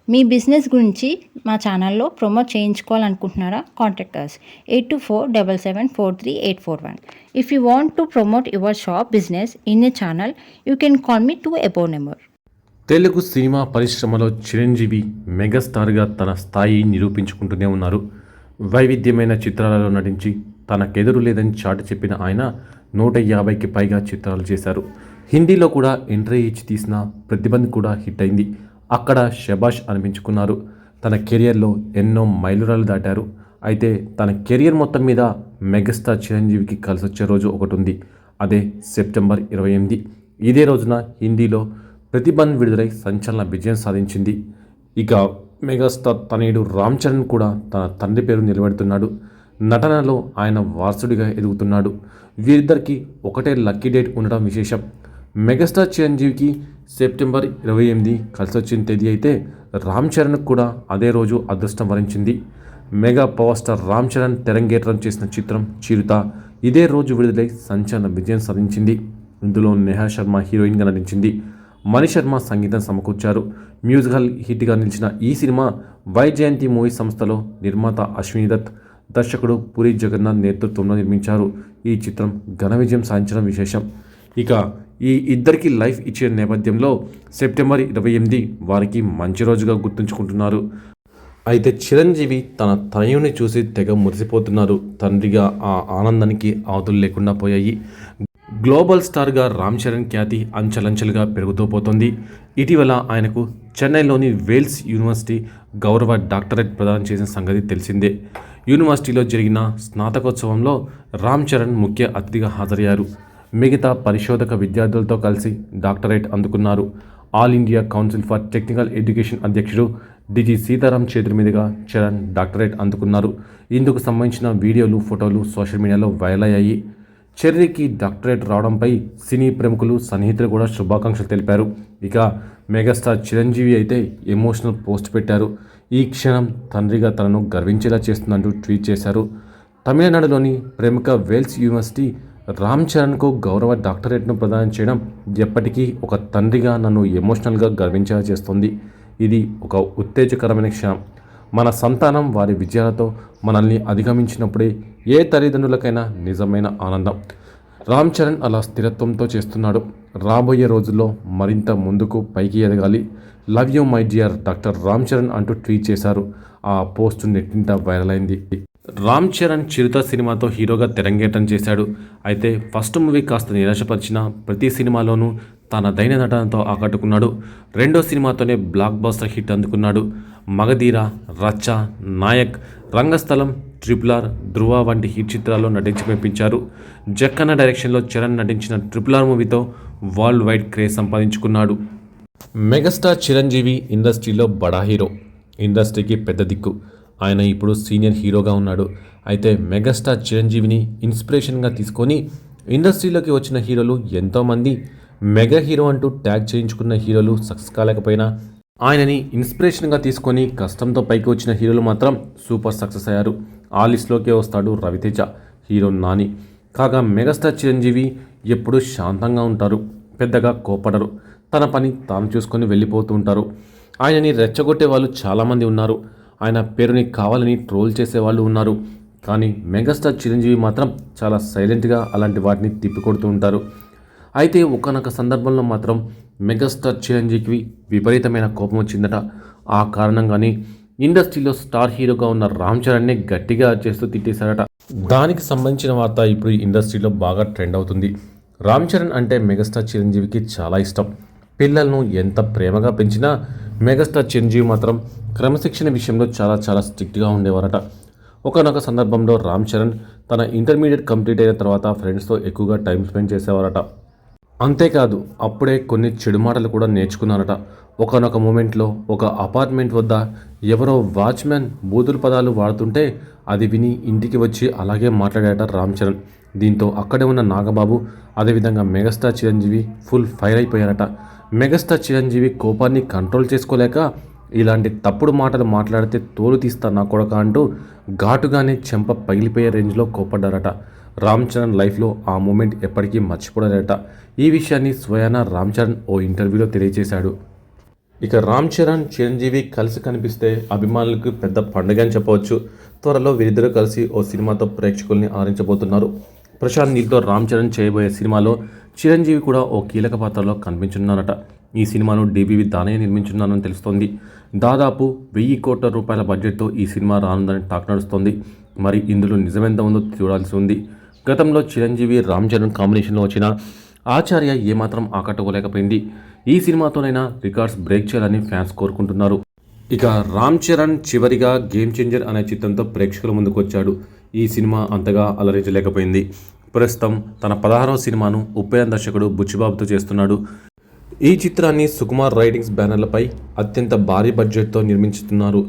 మీ business గురించి మా ఛానల్లో ప్రమోట్ చేయించుకోవాలనుకుంటున్నారా? Contact us 8247743841. If you want to promote your shop business in a channel, you can call me to above number. Telugu cinema పరిశ్రమలో చిరంజీవి మెగాస్టార్గా తన స్థాయి నిరూపించుకుంటూనే ఉన్నారు. వైవిధ్యమైన చిత్రాలలో నటించి తనకెదురు లేదని చాటి చెప్పిన ఆయన 150కి పైగా చిత్రాలు చేశారు. హిందీలో కూడా ఎంట్రీ ఇచ్చి తీసిన ప్రతిబంధ్ కూడా హిట్ అయింది. అక్కడ శబాష్ అనిపించుకున్నారు. తన కెరియర్లో ఎన్నో మైలురాలు దాటారు. అయితే తన కెరియర్ మొత్తం మీద మెగాస్టార్ చిరంజీవికి కలిసొచ్చే రోజు ఒకటి ఉంది. అదే సెప్టెంబర్ 28. ఇదే రోజున హిందీలో ప్రతిబంధ్ విడుదలై సంచలన విజయం సాధించింది. ఇక మెగాస్టార్ తనయుడు రామ్ చరణ్ కూడా తన తండ్రి పేరు నిలబెడుతున్నాడు. నటనలో ఆయన వారసుడిగా ఎదుగుతున్నాడు. వీరిద్దరికి ఒకటే లక్కీ డేట్ ఉండడం విశేషం. మెగాస్టార్ చిరంజీవికి సెప్టెంబర్ 28 కలిసొచ్చిన తేదీ అయితే రామ్ చరణ్కు కూడా అదే రోజు అదృష్టం వరించింది. Mega power star Ram Charan తెరంగేట్రం చేసిన చిత్రం చిరుత ఇదే రోజు విడుదలై సంచలన విజయం సాధించింది. ఇందులో నేహా శర్మ హీరోయిన్గా నటించింది. మణి శర్మ సంగీతం సమకూర్చారు. మ్యూజికల్ హిట్గా నిలిచిన ఈ సినిమా వైజయంతి మూవీ సంస్థలో నిర్మాత అశ్విని దత్, దర్శకుడు పూరి జగన్నాథ్ నేతృత్వంలో నిర్మించారు. ఈ చిత్రం ఘన విజయం సాధించడం విశేషం. ఇక ఈ ఇద్దరికి లైఫ్ ఇచ్చిన నేపథ్యంలో సెప్టెంబర్ 28 వారికి మంచి రోజుగా గుర్తుంచుకుంటున్నారు. అయితే చిరంజీవి తన తనయుని చూసి తెగ మురిసిపోతున్నారు. తండ్రిగా ఆ ఆనందానికి అవధులు లేకుండా పోయాయి. గ్లోబల్ స్టార్గా రామ్ చరణ్ ఖ్యాతి అంచెలంచెలుగా పెరుగుతూ పోతుంది. ఇటీవల ఆయనకు చెన్నైలోని వేల్స్ యూనివర్సిటీ గౌరవ డాక్టరేట్ ప్రదానం చేసిన సంగతి తెలిసిందే. యూనివర్సిటీలో జరిగిన స్నాతకోత్సవంలో రామ్ చరణ్ ముఖ్య అతిథిగా హాజరయ్యారు. మిగతా పరిశోధక విద్యార్థులతో కలిసి డాక్టరేట్ అందుకున్నారు. All India council for technical education అధ్యక్షుడు డిజి సీతారాం చేతుల మీదుగా చరణ్ డాక్టరేట్ అందుకున్నారు. ఇందుకు సంబంధించిన వీడియోలు, ఫోటోలు సోషల్ మీడియాలో వైరల్ అయ్యాయి. చెర్రీకి డాక్టరేట్ రావడంపై సినీ ప్రముఖులు, సన్నిహితులు కూడా శుభాకాంక్షలు తెలిపారు. ఇక మెగాస్టార్ చిరంజీవి అయితే ఎమోషనల్ పోస్ట్ పెట్టారు. ఈ క్షణం తండ్రిగా తనను గర్వించేలా చేస్తుందంటూ ట్వీట్ చేశారు. తమిళనాడులోని ప్రముఖ వేల్స్ యూనివర్సిటీ రామ్ చరణ్కు గౌరవ డాక్టరేట్ను ప్రదానం చేయడం ఎప్పటికీ ఒక తండ్రిగా నన్ను ఎమోషనల్గా గర్వించేలా చేస్తుంది. ఇది ఒక ఉత్తేజకరమైన క్షణం. మన సంతానం వారి విజయాలతో మనల్ని అధిగమించినప్పుడే ఏ తల్లిదండ్రులకైనా నిజమైన ఆనందం. రామ్ చరణ్ అలా స్థిరత్వంతో చేస్తున్నాడు. రాబోయే రోజుల్లో మరింత ముందుకు పైకి ఎదగాలి. Love you my dear doctor Ram Charan అంటూ ట్వీట్ చేశారు. ఆ పోస్ట్ నెట్టింట వైరల్ అయింది. రామ్ చరణ్ చిరుత సినిమాతో హీరోగా తెరంగేట్రం చేశాడు. అయితే ఫస్ట్ మూవీ కాస్త నిరాశపరిచిన ప్రతి సినిమాలోనూ తన దైన నటనతో ఆకట్టుకున్నాడు. రెండో సినిమాతోనే బ్లాక్ బస్టర్ హిట్ అందుకున్నాడు. మగధీర, రచ్చ, నాయక్, రంగస్థలం, RRR, ధృవ వంటి హిట్ చిత్రాల్లో నటించి మెప్పించారు. జక్కన్న డైరెక్షన్లో చరణ్ నటించిన RRR మూవీతో వరల్డ్ వైడ్ క్రేజ్ సంపాదించుకున్నాడు. మెగాస్టార్ చిరంజీవి ఇండస్ట్రీలో బడా హీరో, ఇండస్ట్రీకి పెద్ద దిక్కు. ఆయన ఇప్పుడు సీనియర్ హీరోగా ఉన్నాడు. అయితే మెగాస్టార్ చిరంజీవిని ఇన్స్పిరేషన్గా తీసుకొని ఇండస్ట్రీలోకి వచ్చిన హీరోలు ఎంతోమంది. మెగా హీరో అంటూ ట్యాగ్ చేయించుకున్న హీరోలు సక్సెస్ కాలేకపోయినా ఆయనని ఇన్స్పిరేషన్గా తీసుకొని కష్టంతో పైకి వచ్చిన హీరోలు మాత్రం సూపర్ సక్సెస్ అయ్యారు. ఆ లిస్ట్లోకే వస్తాడు రవితేజ, హీరో నాని. కాగా మెగాస్టార్ చిరంజీవి ఎప్పుడూ శాంతంగా ఉంటారు. పెద్దగా కోపడరు. తన పని తాను చూసుకొని వెళ్ళిపోతూ ఉంటారు. ఆయనని రెచ్చగొట్టే వాళ్ళు చాలామంది ఉన్నారు. ఆయన పేరుని కావాలని ట్రోల్ చేసేవాళ్ళు ఉన్నారు. కానీ మెగాస్టార్ చిరంజీవి మాత్రం చాలా సైలెంట్గా అలాంటి వాటిని తిప్పికొడుతూ ఉంటారు. అయితే ఒకానొక సందర్భంలో మాత్రం మెగాస్టార్ చిరంజీవికి విపరీతమైన కోపం వచ్చిందట. ఆ కారణంగానే ఇండస్ట్రీలో స్టార్ హీరోగా ఉన్న రామ్ చరణ్ని గట్టిగా చేస్తూ తిట్టేశారట. దానికి సంబంధించిన వార్త ఇప్పుడు ఇండస్ట్రీలో బాగా ట్రెండ్ అవుతుంది. రామ్ చరణ్ అంటే మెగాస్టార్ చిరంజీవికి చాలా ఇష్టం. పిల్లలను ఎంత ప్రేమగా పెంచినా మెగాస్టార్ చిరంజీవి మాత్రం క్రమశిక్షణ విషయంలో చాలా స్ట్రిక్ట్గా ఉండేవారట. ఒకనొక సందర్భంలో రామ్ చరణ్ తన ఇంటర్మీడియట్ కంప్లీట్ అయిన తర్వాత ఫ్రెండ్స్తో ఎక్కువగా టైం స్పెండ్ చేసేవారట. అంతేకాదు అప్పుడే కొన్ని చెడు మాటలు కూడా నేర్చుకున్నారట. ఒకనొక మూమెంట్లో ఒక అపార్ట్మెంట్ వద్ద ఎవరో వాచ్మెన్ బూతుల పదాలు వాడుతుంటే అది విని ఇంటికి వచ్చి అలాగే మాట్లాడారట రామ్ చరణ్. దీంతో అక్కడే ఉన్న నాగబాబు, అదేవిధంగా మెగాస్టార్ చిరంజీవి ఫుల్ ఫైర్ అయిపోయారట. మెగాస్టార్ చిరంజీవి కోపాన్ని కంట్రోల్ చేసుకోలేక ఇలాంటి తప్పుడు మాటలు మాట్లాడితే తోలు తీస్తా నా కొడక అంటూ ఘాటుగానే చెంప పగిలిపోయే రేంజ్లో కోపడ్డారట. రామ్ చరణ్ లైఫ్లో ఆ మూమెంట్ ఎప్పటికీ మర్చిపోలేరట. ఈ విషయాన్ని స్వయానా రామ్ చరణ్ ఓ ఇంటర్వ్యూలో తెలియజేశాడు. ఇక రామ్ చరణ్ చిరంజీవి కలిసి కనిపిస్తే అభిమానులకు పెద్ద పండుగ అని చెప్పవచ్చు. త్వరలో వీరిద్దరూ కలిసి ఓ సినిమాతో ప్రేక్షకుల్ని ఆరించబోతున్నారు. ప్రశాంత్ నీల్తో రామ్ చరణ్ చేయబోయే సినిమాలో చిరంజీవి కూడా ఓ కీలక పాత్రలో కనిపించున్నారట. ఈ సినిమాను డిబివి దానయ్య నిర్మించున్నారని తెలుస్తోంది. దాదాపు 1000 కోట్ల రూపాయల బడ్జెట్తో ఈ సినిమా రానుందని టాక్ నడుస్తోంది. మరి ఇందులో నిజమెంత ఉందో చూడాల్సి ఉంది. గతంలో చిరంజీవి రామ్ చరణ్ కాంబినేషన్లో వచ్చిన ఆచార్య ఏమాత్రం ఆకట్టుకోలేకపోయింది. ఈ సినిమాతోనైనా రికార్డ్స్ బ్రేక్ చేయాలని ఫ్యాన్స్ కోరుకుంటున్నారు. ఇక రామ్ చరణ్ చివరిగా గేమ్ చేంజర్ అనే చిత్రంతో ప్రేక్షకుల ముందుకు వచ్చాడు. ఈ సినిమా అంతగా అలరించలేకపోయింది. ప్రస్తుతం తన 16వ సినిమాను ఉప్పేన్ దర్శకుడు బుచ్చిబాబుతో చేస్తున్నాడు. ఈ చిత్రాన్ని సుకుమార్ రైటింగ్స్ బ్యానర్లపై అత్యంత భారీ బడ్జెట్తో నిర్మించుతున్నారు.